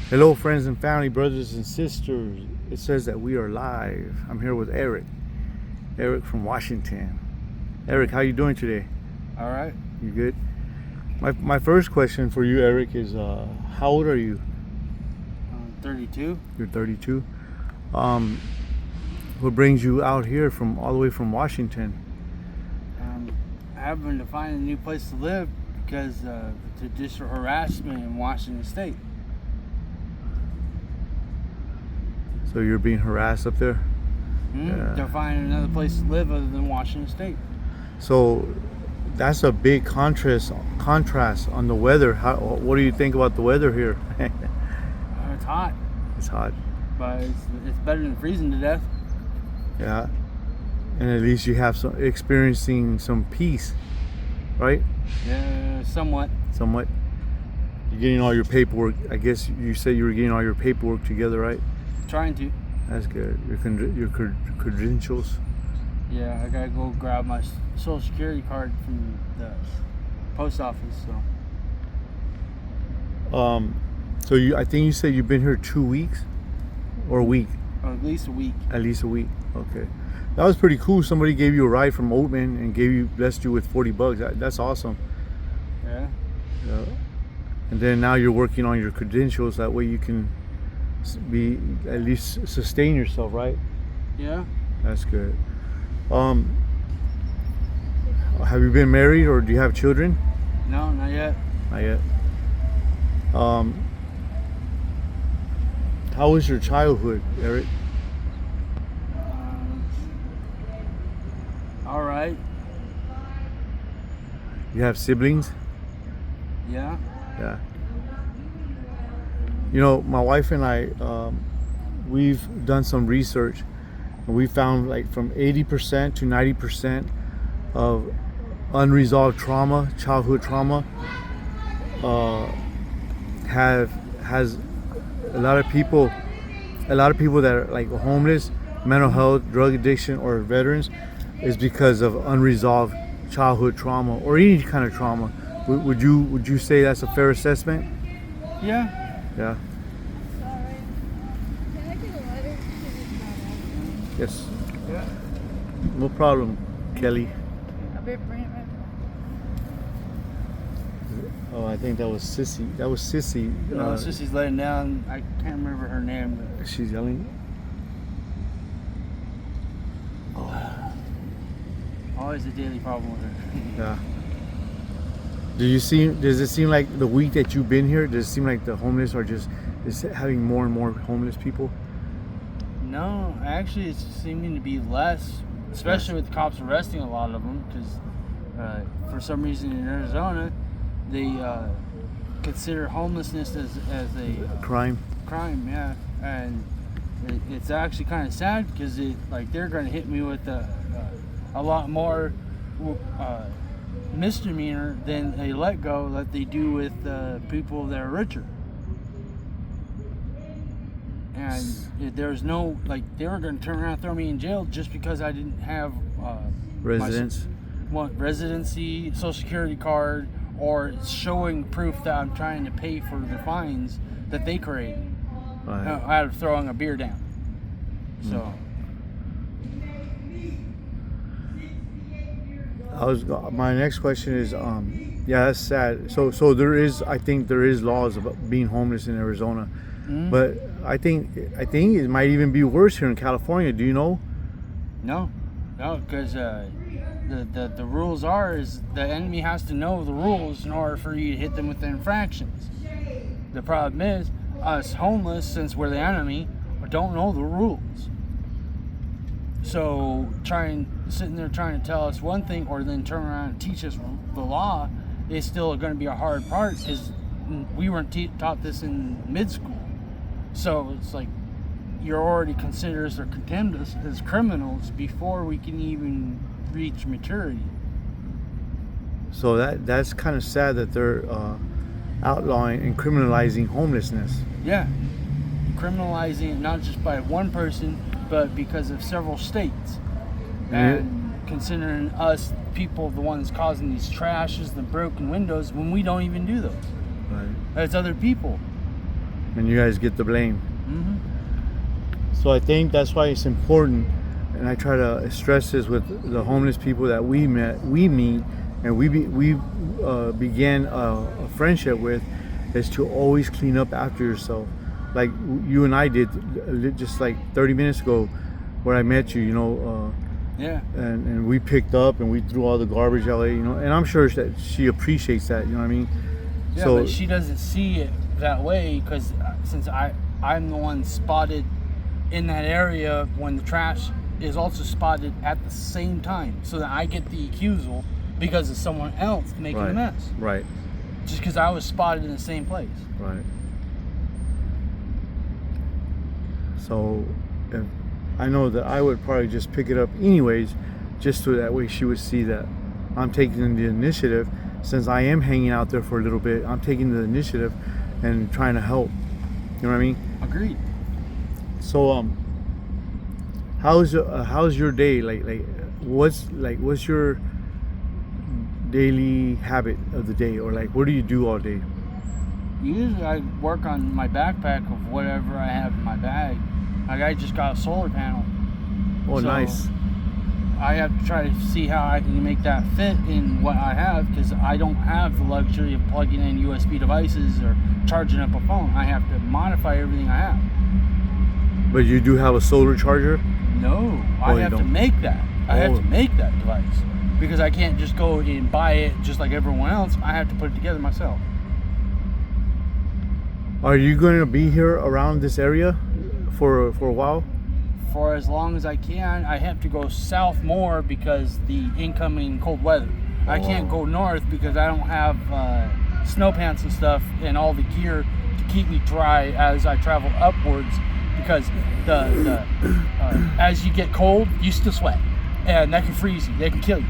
Hello, friends and family, brothers and sisters. It says that we are live. I'm here with Eric. Eric from Washington. Eric, how you doing today? All right. You good? My first question for you, Eric, is how old are you? 32. You're 32. What brings you out here from all the way from Washington? Having to find a new place to live because of judicial harassment in Washington State. So you're being harassed up there? Yeah. To find another place to live other than Washington State. So that's a big contrast on the weather. What do you think about the weather here? It's hot. It's hot. But it's better than freezing to death. Yeah. And at least you have experiencing some peace, right? Yeah, somewhat. Somewhat. You're getting all your paperwork. I guess you said you were getting all your paperwork together, right? Trying to. That's good. Your credentials. Yeah, I gotta go grab my Social Security card from the post office. So I think you said you've been here 2 weeks, or a week. Or at least a week. At least a week. Okay. That was pretty cool. Somebody gave you a ride from Oatman and blessed you with $40. That's awesome. Yeah. Yeah. And then now you're working on your credentials. That way you can at least sustain yourself, right? Yeah. That's good. Have you been married or do you have children? No, not yet. Not yet. How was your childhood, Eric? All right. You have siblings? Yeah. Yeah. You know, my wife and I, we've done some research, and we found like from 80% to 90% of unresolved trauma, childhood trauma, has a lot of people that are like homeless, mental health, drug addiction, or veterans, is because of unresolved childhood trauma or any kind of trauma. Would you say that's a fair assessment? Yeah. Yeah. Sorry. Can I get a letter? Yes. Yeah. No problem, Kelly. I'll be bringing it right back. Oh, I think that was Sissy. That was Sissy. No, it's just she's laying down. I can't remember her name. But She's yelling. always a daily problem with her. Yeah. Does it seem like the week that you've been here, does it seem like the homeless are just having more and more homeless people? No, actually, it's seeming to be less, especially with the cops arresting a lot of them. Because for some reason in Arizona, they consider homelessness as a Crime. crime. Yeah, and it's actually kind of sad because they're going to hit me with a lot more misdemeanor than a let go that they do with people that are richer. And there's no, they were going to turn around and throw me in jail just because I didn't have residency, Social Security card, or showing proof that I'm trying to pay for the fines that they created out of throwing a beer down. So. My next question is, yeah, that's sad. So I think there is laws about being homeless in Arizona, but I think it might even be worse here in California. Do you know? No, because the rules is the enemy has to know the rules in order for you to hit them with the infractions. The problem is us homeless, since we're the enemy, don't know the rules. So sitting there trying to tell us one thing or then turn around and teach us the law is still going to be a hard part because we weren't taught this in mid school. So it's like you're already considered us or condemned us as criminals before we can even reach maturity. So that's kind of sad that they're outlawing and criminalizing homelessness. Yeah, criminalizing it not just by one person, but because of several states. And considering us people the ones causing these trashes, the broken windows, when we don't even do those. Right. It's other people. and you guys get the blame. Mm-hmm. So I think that's why it's important, and I try to stress this with the homeless people that we meet, and we began a friendship with, is to always clean up after yourself. Like you and I did just like 30 minutes ago, where I met you. Yeah. And we picked up and we threw all the garbage out. And I'm sure that she appreciates that. You know what I mean? Yeah, So, but she doesn't see it that way because since I'm the one spotted in that area when the trash is also spotted at the same time, so that I get the accusal because of someone else making a mess. Right. Just because I was spotted in the same place. Right. So, if I know that I would probably just pick it up anyways, just so that way she would see that I'm taking the initiative. Since I am hanging out there for a little bit, I'm taking the initiative and trying to help. You know what I mean? Agreed. So, how's your day? What's your daily habit of the day, or like what do you do all day? Usually I work on my backpack of whatever I have in my bag. Like I just got a solar panel. Oh, So nice. I have to try to see how I can make that fit in what I have because I don't have the luxury of plugging in USB devices or charging up a phone. I have to modify everything I have. But you do have a solar charger? No, Oh, I you have to don't? make that. I have Oh. to make that device because I can't just go and buy it just like everyone else. I have to put it together myself. Are you going to be here around this area for a while? For as long as I can, I have to go south more because the incoming cold weather. I can't go north because I don't have snow pants and stuff and all the gear to keep me dry as I travel upwards because the as you get cold, you still sweat and that can freeze you. They can kill you.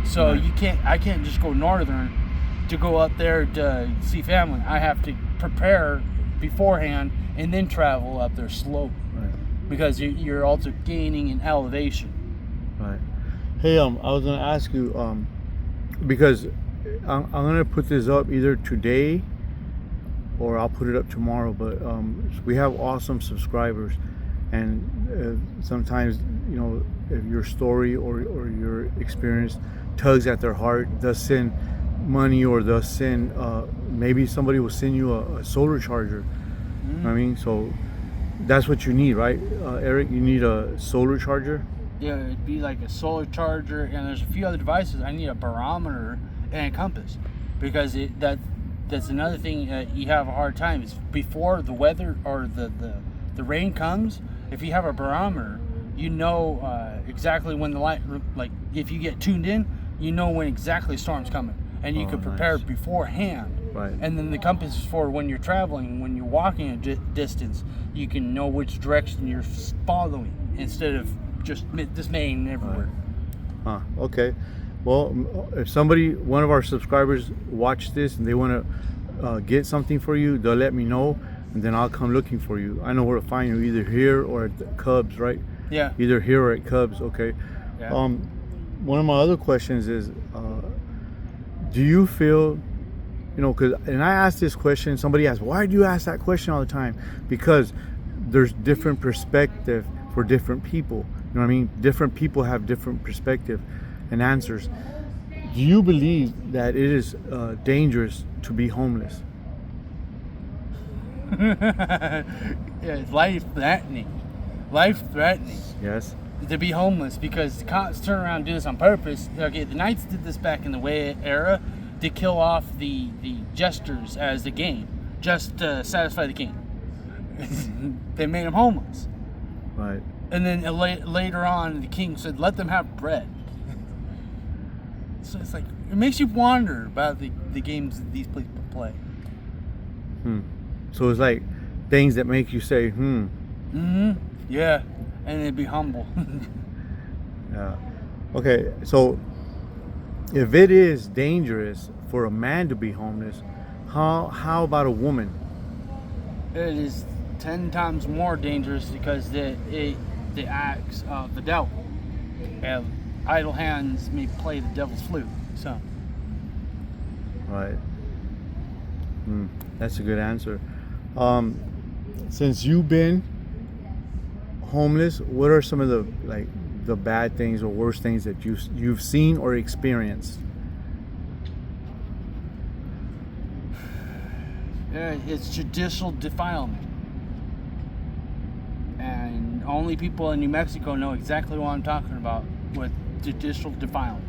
So I can't just go northern to go up there to see family. I have to prepare beforehand and then travel up there slowly. Because you're also gaining in elevation. Right. Hey, I was gonna ask you, because I'm gonna put this up either today or I'll put it up tomorrow. But we have awesome subscribers, and sometimes if your story or your experience tugs at their heart, they'll send money or they'll send maybe somebody will send you a solar charger. You know what I mean? So that's what you need, right, Eric? You need a solar charger? Yeah, it'd be like a solar charger, and there's a few other devices. I need a barometer and a compass because that's another thing you have a hard time is before the weather or the rain comes. If you have a barometer, you know exactly when the light, like if you get tuned in, you know when exactly the storm's coming, and you can prepare beforehand. Right. And then the compass is for when you're traveling, when you're walking a distance, you can know which direction you're following instead of just dismaying everywhere. Huh. Okay. Well, if one of our subscribers watch this and they want to get something for you, they'll let me know, and then I'll come looking for you. I know where to find you, either here or at the Cubs, right? Yeah. Either here or at Cubs. Okay. Yeah. One of my other questions is, do you feel, and I asked this question, somebody asked, why do you ask that question all the time? Because there's different perspective for different people. You know what I mean? Different people have different perspective and answers. Do you believe that it is dangerous to be homeless? Yeah, it's life-threatening. Life-threatening. Yes. To be homeless because the cops turn around and do this on purpose. Okay, the Knights did this back in the Way era to kill off the jesters as the game, just to satisfy the king. They made them homeless. Right. And then later on, the king said, let them have bread. So it's like, it makes you wonder about the games that these people play. So it's like things that make you say, Yeah, and it'd be humble. Yeah. Okay, so if it is dangerous for a man to be homeless, how about a woman? It is 10 times more dangerous because the acts of the devil. And idle hands may play the devil's flute. So. Right. That's a good answer. Since you've been homeless, what are some of the the bad things or worst things that you've seen or experienced? It's judicial defilement. And only people in New Mexico know exactly what I'm talking about with judicial defilement.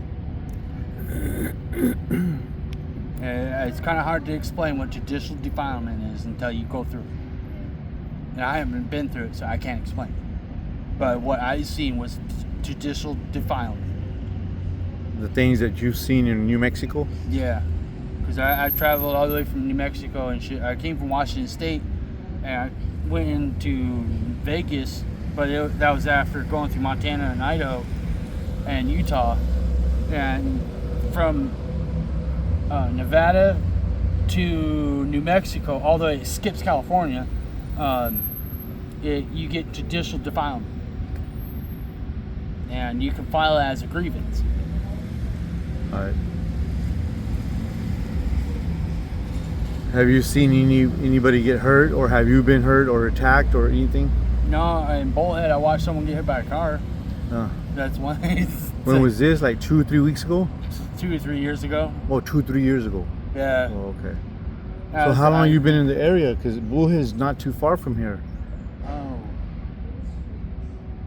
It's kind of hard to explain what judicial defilement is until you go through it. And I haven't been through it, so I can't explain it. But what I seen was judicial defilement. The things that you've seen in New Mexico? Yeah. Because I traveled all the way from New Mexico and shit. I came from Washington State and I went into Vegas, but that was after going through Montana and Idaho and Utah. And from Nevada to New Mexico, although it skips California, you get judicial defilement. And you can file it as a grievance. All right. Have you seen anybody get hurt, or have you been hurt or attacked or anything? No, in Bullhead, I watched someone get hit by a car. That's one. When was this? Like 2 or 3 weeks ago? 2 or 3 years ago. Oh, 2 or 3 years ago. Yeah. Oh, okay. So how long have you been in the area? Because Bullhead is not too far from here. Oh,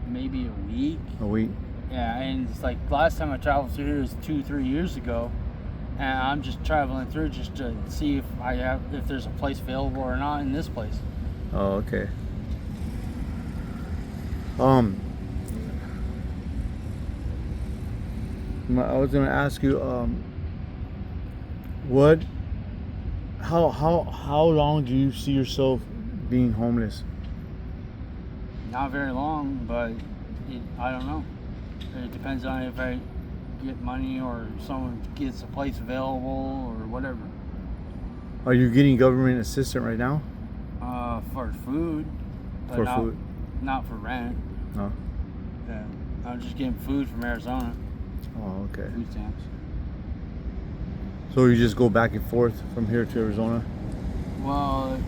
maybe a week. A week. Yeah, and it's like last time I traveled through here was 2 or 3 years ago, and I'm just traveling through just to see if there's a place available or not in this place. Oh, okay. I was gonna ask you, how long do you see yourself being homeless? Not very long, but I don't know. It depends on if I get money or someone gets a place available or whatever. Are you getting government assistance right now? For food. But For food? Not for rent. No. Yeah, I'm just getting food from Arizona. Oh, okay. Food stamps. So you just go back and forth from here to Arizona? Well,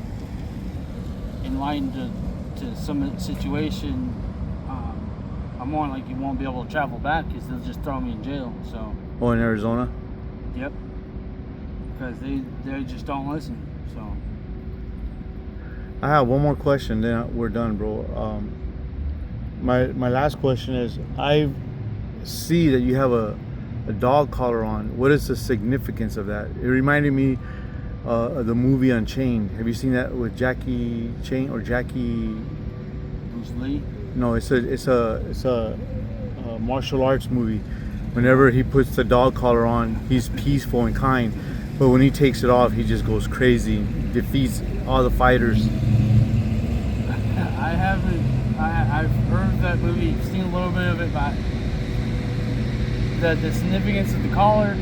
in line to some situation, I'm more like you won't be able to travel back because they'll just throw me in jail. So. Oh, in Arizona? Yep. Because they just don't listen. So. I have one more question, then we're done, bro. My last question is, I see that you have a dog collar on. What is the significance of that? It reminded me of the movie Unchained. Have you seen that with Jackie Chan or Jackie? Bruce Lee? No, it's a martial arts movie. Whenever he puts the dog collar on, he's peaceful and kind, but when he takes it off, he just goes crazy, defeats all the fighters. I haven't. I've heard of that movie, seen a little bit of it, but the significance of the collar.